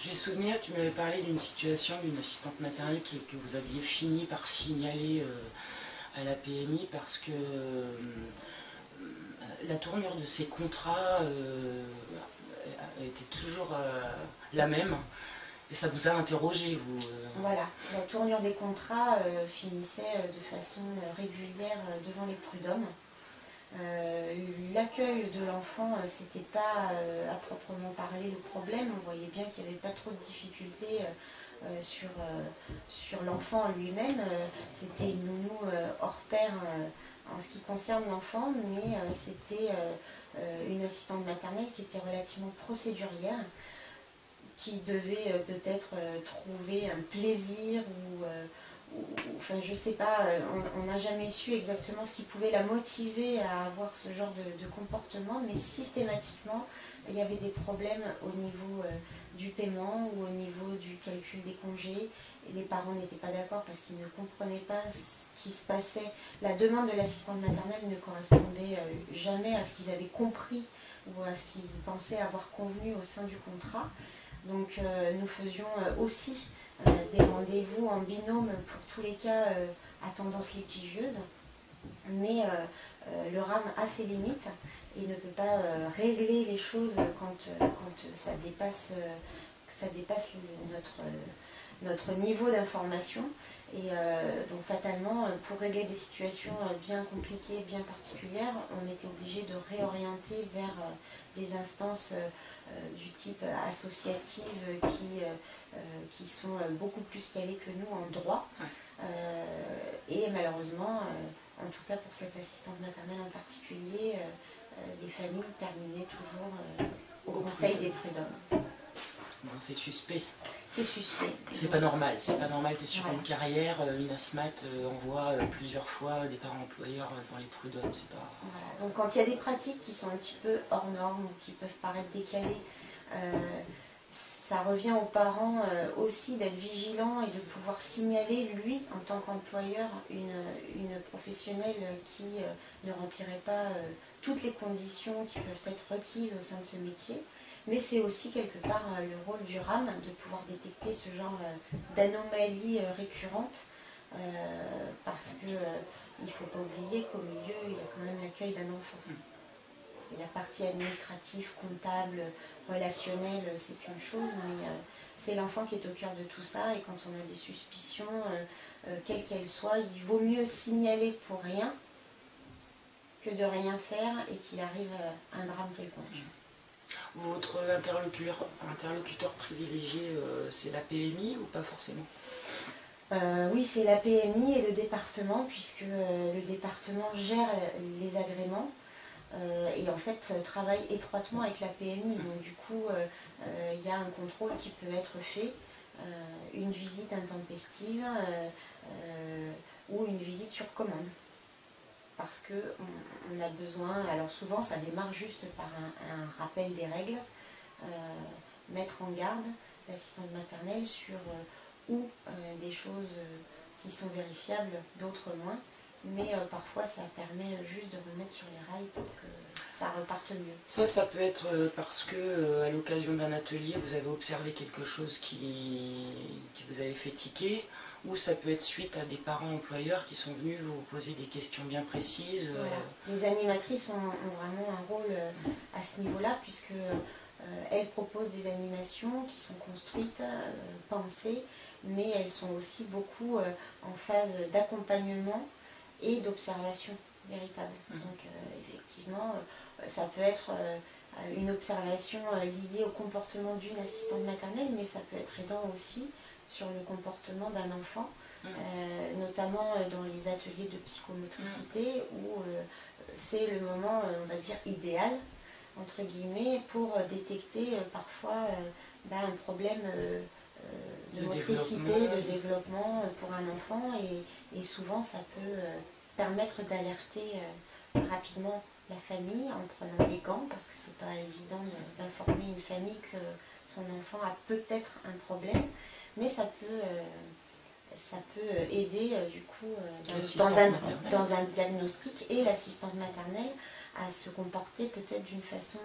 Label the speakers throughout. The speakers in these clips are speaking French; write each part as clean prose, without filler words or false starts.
Speaker 1: J'ai souvenir, tu m'avais parlé d'une situation d'une assistante maternelle que vous aviez fini par signaler à la PMI parce que la tournure de ces contrats était toujours la même. Et ça vous a interrogé, vous
Speaker 2: Voilà, la tournure des contrats finissait de façon régulière devant les prud'hommes. L'accueil de l'enfant, c'était pas à proprement parler le problème. On voyait bien qu'il n'y avait pas trop de difficultés sur l'enfant lui-même. C'était une nounou hors pair en ce qui concerne l'enfant, mais c'était une assistante maternelle qui était relativement procédurière, qui devait peut-être trouver un plaisir enfin je sais pas, on n'a jamais su exactement ce qui pouvait la motiver à avoir ce genre de comportement, mais systématiquement il y avait des problèmes au niveau du paiement ou au niveau du calcul des congés, et les parents n'étaient pas d'accord parce qu'ils ne comprenaient pas ce qui se passait. La demande de l'assistante maternelle ne correspondait jamais à ce qu'ils avaient compris ou à ce qu'ils pensaient avoir convenu au sein du contrat. Donc nous faisions aussi des rendez-vous en binôme pour tous les cas à tendance litigieuse, mais le RAM a ses limites et ne peut pas régler les choses quand ça dépasse notre niveau d'information. Et donc fatalement, pour régler des situations bien compliquées, bien particulières, on était obligé de réorienter vers des instances du type associative qui sont beaucoup plus calées que nous en droit. Et malheureusement, en tout cas pour cette assistante maternelle en particulier, les familles terminaient toujours au conseil des prud'hommes.
Speaker 1: Bon, c'est suspect.
Speaker 2: C'est suspect.
Speaker 1: C'est pas normal. C'est pas normal que sur une carrière, une ASMAT envoie plusieurs fois des parents employeurs devant les prud'hommes. C'est pas...
Speaker 2: Voilà. Donc quand il y a des pratiques qui sont un petit peu hors normes ou qui peuvent paraître décalées, ça revient aux parents aussi d'être vigilants et de pouvoir signaler, lui, en tant qu'employeur, une professionnelle qui ne remplirait pas toutes les conditions qui peuvent être requises au sein de ce métier. Mais c'est aussi quelque part le rôle du RAM de pouvoir détecter ce genre d'anomalies récurrentes, parce qu'il ne faut pas oublier qu'au milieu, il y a quand même l'accueil d'un enfant. Et la partie administrative, comptable, relationnelle, c'est une chose, mais c'est l'enfant qui est au cœur de tout ça. Et quand on a des suspicions, quelles qu'elles soient, il vaut mieux signaler pour rien que de rien faire et qu'il arrive un drame quelconque.
Speaker 1: Votre interlocuteur privilégié, c'est la PMI ou pas forcément?
Speaker 2: Oui, c'est la PMI et le département, puisque le département gère les agréments. Et en fait travaille étroitement avec la PMI, donc du coup il y a un contrôle qui peut être fait, une visite intempestive ou une visite sur commande, parce qu'on a besoin, alors souvent ça démarre juste par un rappel des règles, mettre en garde l'assistante maternelle sur ou des choses qui sont vérifiables, d'autres moins. Mais parfois ça permet juste de remettre sur les rails pour que ça reparte mieux.
Speaker 1: Ça peut être parce que à l'occasion d'un atelier vous avez observé quelque chose qui vous avait fait tiquer, ou ça peut être suite à des parents employeurs qui sont venus vous poser des questions bien précises.
Speaker 2: Voilà. Les animatrices ont vraiment un rôle à ce niveau-là, puisque elles proposent des animations qui sont construites, pensées, mais elles sont aussi beaucoup en phase d'accompagnement et d'observation véritable. Donc effectivement, ça peut être une observation liée au comportement d'une assistante maternelle, mais ça peut être aidant aussi sur le comportement d'un enfant, notamment dans les ateliers de psychomotricité, où c'est le moment, on va dire, idéal, entre guillemets, pour détecter parfois un problème de motricité, de développement pour un enfant, et souvent ça peut permettre d'alerter rapidement la famille en prenant des gants, parce que c'est pas évident d'informer une famille que son enfant a peut-être un problème, mais ça peut aider du coup dans un diagnostic, et l'assistante maternelle à se comporter peut-être d'une façon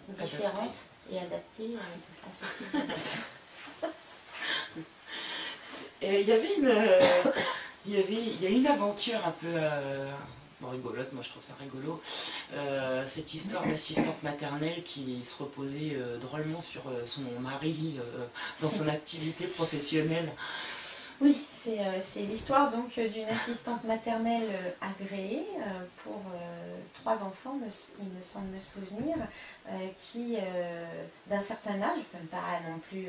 Speaker 2: différente et adaptée à ce type de
Speaker 1: Et il y a une aventure un peu bon, rigolote, moi je trouve ça rigolo, cette histoire d'assistante maternelle qui se reposait drôlement sur son mari dans son activité professionnelle.
Speaker 2: Oui, c'est l'histoire donc d'une assistante maternelle agréée pour 3 enfants, il me semble me souvenir, qui d'un certain âge, enfin pas non plus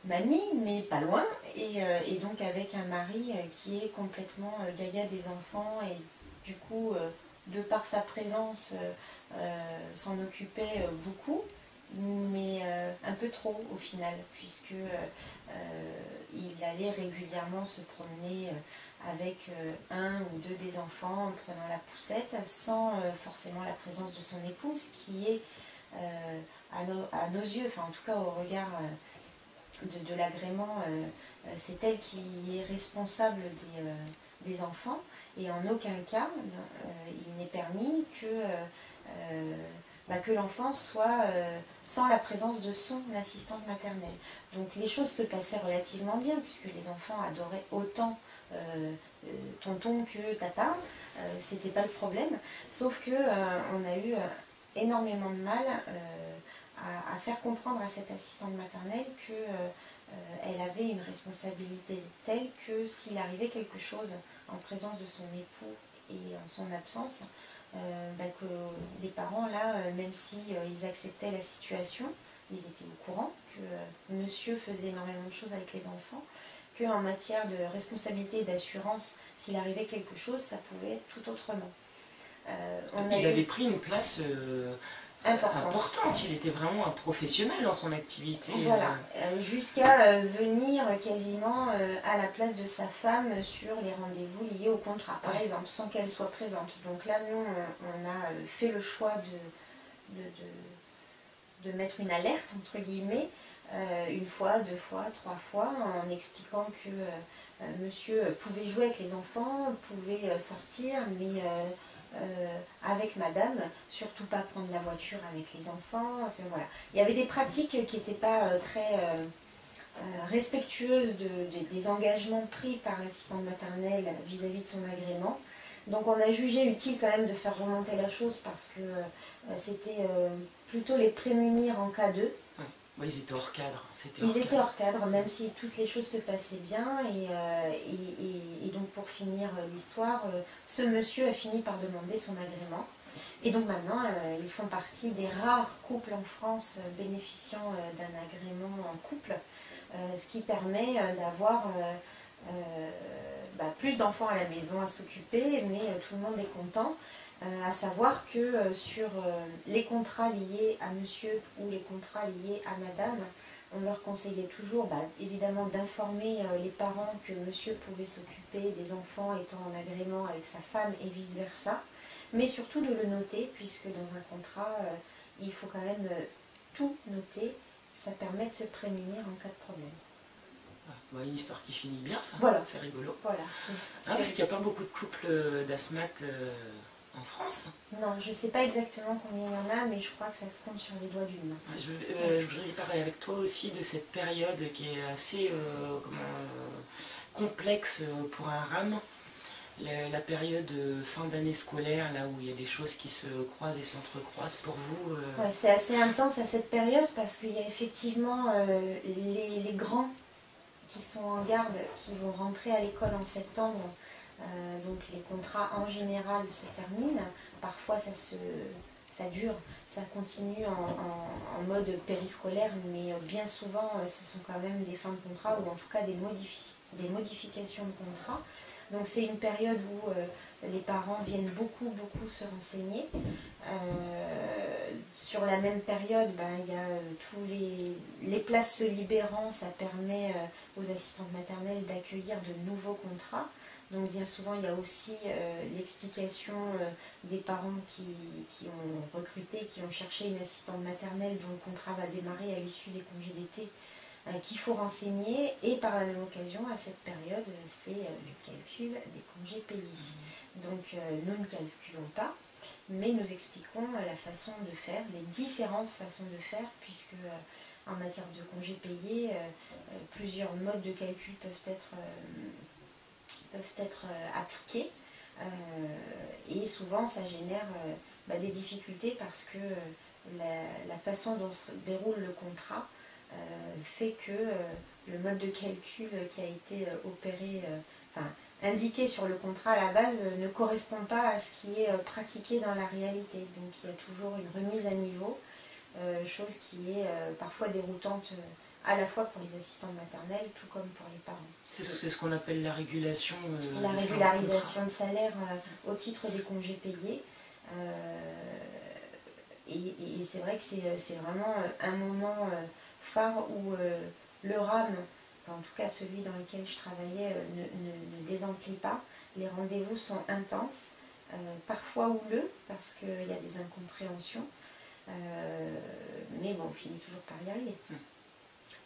Speaker 2: mamie, mais pas loin, et donc avec un mari qui est complètement gaga des enfants et du coup, de par sa présence, s'en occupait beaucoup, mais un peu trop au final, puisque il allait régulièrement se promener avec un ou deux des enfants en prenant la poussette, sans forcément la présence de son épouse, qui est à nos yeux, enfin en tout cas au regard de l'agrément, c'est elle qui est responsable des enfants, et en aucun cas il n'est permis que l'enfant soit sans la présence de son assistante maternelle. Donc les choses se passaient relativement bien, puisque les enfants adoraient autant tonton que tata, c'était pas le problème, sauf que on a eu énormément de mal à faire comprendre à cette assistante maternelle qu'elle avait une responsabilité telle que s'il arrivait quelque chose en présence de son époux et en son absence, que les parents, là, même si ils acceptaient la situation, ils étaient au courant que monsieur faisait énormément de choses avec les enfants, qu'en matière de responsabilité et d'assurance, s'il arrivait quelque chose, ça pouvait être tout autrement.
Speaker 1: Il avait pris une place importante, il était vraiment un professionnel dans son activité.
Speaker 2: Voilà, jusqu'à venir quasiment à la place de sa femme sur les rendez-vous liés au contrat, par exemple, sans qu'elle soit présente. Donc là, nous, on a fait le choix de mettre une alerte, entre guillemets, une fois, 2 fois, 3 fois, en expliquant que monsieur pouvait jouer avec les enfants, pouvait sortir, mais avec madame, surtout pas prendre la voiture avec les enfants. Enfin, voilà. Il y avait des pratiques qui n'étaient pas très respectueuses des engagements pris par l'assistante maternelle vis-à-vis de son agrément. Donc on a jugé utile quand même de faire remonter la chose, parce que c'était plutôt les prémunir en cas de.
Speaker 1: Ouais, ils étaient hors cadre.
Speaker 2: Ils étaient hors cadre, même si toutes les choses se passaient bien. Et donc pour finir l'histoire, ce monsieur a fini par demander son agrément. Et donc maintenant, ils font partie des rares couples en France bénéficiant d'un agrément en couple, ce qui permet d'avoir plus d'enfants à la maison à s'occuper, mais tout le monde est content. À savoir que sur les contrats liés à monsieur ou les contrats liés à madame, on leur conseillait toujours évidemment d'informer les parents que monsieur pouvait s'occuper des enfants étant en agrément avec sa femme et vice versa, mais surtout de le noter, puisque dans un contrat il faut quand même tout noter, ça permet de se prémunir en cas de problème.
Speaker 1: Une histoire qui finit bien, ça,
Speaker 2: voilà.
Speaker 1: C'est rigolo.
Speaker 2: Voilà,
Speaker 1: parce qu'il n'y a pas beaucoup de couples d'asthmates en France.
Speaker 2: Non, je ne sais pas exactement combien il y en a, mais je crois que ça se compte sur les doigts d'une main.
Speaker 1: Je voudrais parler avec toi aussi de cette période qui est assez complexe pour un RAM. La période fin d'année scolaire, là où il y a des choses qui se croisent et s'entrecroisent pour vous.
Speaker 2: Ouais, c'est assez intense à cette période, parce qu'il y a effectivement les grands qui sont en garde, qui vont rentrer à l'école en septembre. Donc les contrats en général se terminent, parfois ça dure, ça continue en mode périscolaire, mais bien souvent ce sont quand même des fins de contrat, ou en tout cas des modifications de contrat. Donc c'est une période où les parents viennent beaucoup se renseigner. Sur la même période, il y a tous les places se libérant, ça permet aux assistantes maternelles d'accueillir de nouveaux contrats. Donc bien souvent, il y a aussi l'explication des parents qui ont recruté, qui ont cherché une assistante maternelle dont le contrat va démarrer à l'issue des congés d'été, qu'il faut renseigner. Et par la même occasion, à cette période, c'est le calcul des congés payés. Donc nous ne calculons pas, mais nous expliquons la façon de faire, les différentes façons de faire, puisque en matière de congés payés, plusieurs modes de calcul peuvent être appliqués. Et souvent ça génère des difficultés parce que la façon dont se déroule le contrat fait que le mode de calcul qui a été opéré, indiqué sur le contrat à la base ne correspond pas à ce qui est pratiqué dans la réalité. Donc il y a toujours une remise à niveau, chose qui est parfois déroutante à la fois pour les assistantes maternelles tout comme pour les parents.
Speaker 1: C'est ce qu'on appelle la régulation.
Speaker 2: La régularisation de salaire au titre des congés payés. Et c'est vrai que c'est vraiment un moment phare où le RAM, en tout cas celui dans lequel je travaillais, ne désemplit pas. Les rendez-vous sont intenses, parfois houleux parce qu'il y a des incompréhensions, mais bon, on finit toujours par y arriver.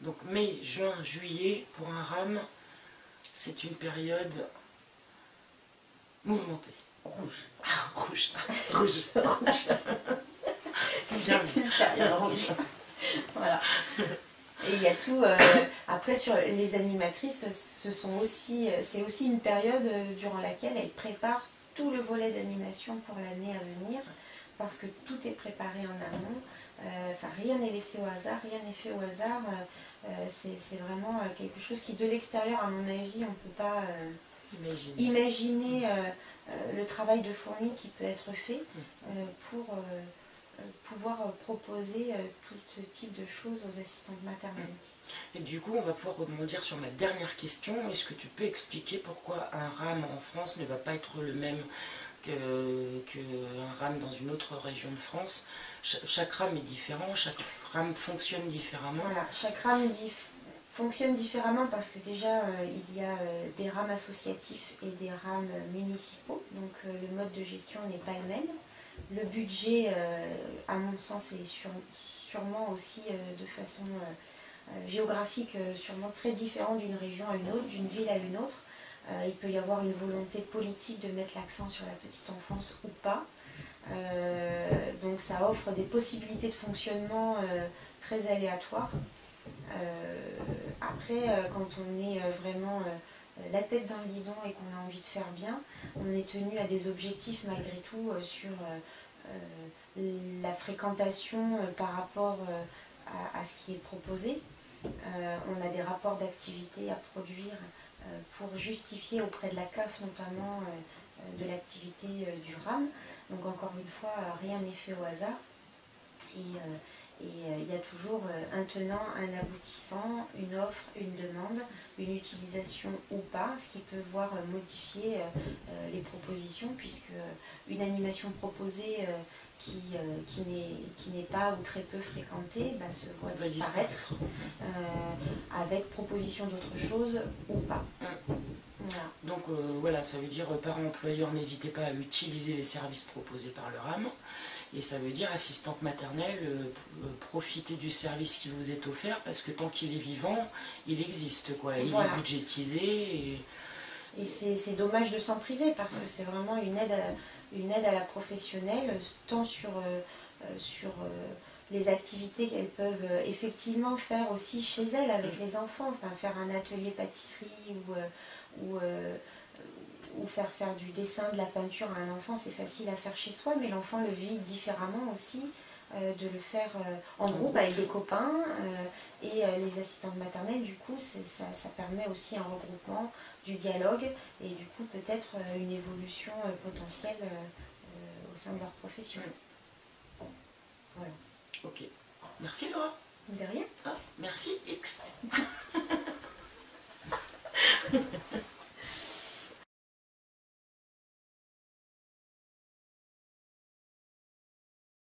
Speaker 1: Donc mai, juin, juillet, pour un RAM, c'est une période mouvementée.
Speaker 2: Rouge.
Speaker 1: Ah, rouge. Rouge.
Speaker 2: C'est une période rouge. Voilà. Et il y a tout. Après, sur les animatrices, c'est aussi une période durant laquelle elles préparent tout le volet d'animation pour l'année à venir, parce que tout est préparé en amont. Rien n'est laissé au hasard, rien n'est fait au hasard. C'est vraiment quelque chose qui, de l'extérieur, à mon avis, on ne peut pas imaginer le travail de fourmi qui peut être fait pour pouvoir proposer tout ce type de choses aux assistantes maternelles.
Speaker 1: Et du coup, on va pouvoir rebondir sur ma dernière question. Est-ce que tu peux expliquer pourquoi un RAM en France ne va pas être le même qu'un RAM dans une autre région de France? Chaque RAM est différent, chaque RAM fonctionne différemment.
Speaker 2: Voilà, chaque RAM fonctionne différemment parce que déjà il y a des RAM associatifs et des RAM municipaux, donc le mode de gestion n'est pas le même. Le budget, à mon sens, est sûrement aussi de façon géographique sûrement très différent d'une région à une autre, d'une ville à une autre. Il peut y avoir une volonté politique de mettre l'accent sur la petite enfance ou pas. Donc ça offre des possibilités de fonctionnement très aléatoires. Après, quand on est vraiment la tête dans le guidon et qu'on a envie de faire bien, on est tenu à des objectifs malgré tout sur la fréquentation par rapport à ce qui est proposé. On a des rapports d'activité à produire pour justifier auprès de la CAF notamment de l'activité du RAM. Donc encore une fois, rien n'est fait au hasard. Et il y a toujours un tenant, un aboutissant, une offre, une demande, une utilisation ou pas, ce qui peut voir modifier les propositions, puisque une animation proposée qui n'est pas ou très peu fréquentée se voit disparaître avec proposition d'autre chose ou pas. Voilà.
Speaker 1: Donc voilà, ça veut dire parents employeurs, n'hésitez pas à utiliser les services proposés par le RAM. Et ça veut dire assistante maternelle, profitez du service qui vous est offert parce que tant qu'il est vivant, il existe, quoi. Il est budgétisé.
Speaker 2: Et c'est dommage de s'en priver parce que c'est vraiment une aide à la professionnelle, tant sur les activités qu'elles peuvent effectivement faire aussi chez elles avec les enfants, enfin faire un atelier pâtisserie ou faire du dessin, de la peinture à un enfant, c'est facile à faire chez soi, mais l'enfant le vit différemment aussi, de le faire en groupe avec des copains, et les assistantes maternelles, du coup, ça permet aussi un regroupement, du dialogue, et du coup peut-être une évolution potentielle au sein de leur profession. Voilà.
Speaker 1: Ok. Merci Laura.
Speaker 2: De rien.
Speaker 1: Ah, merci X.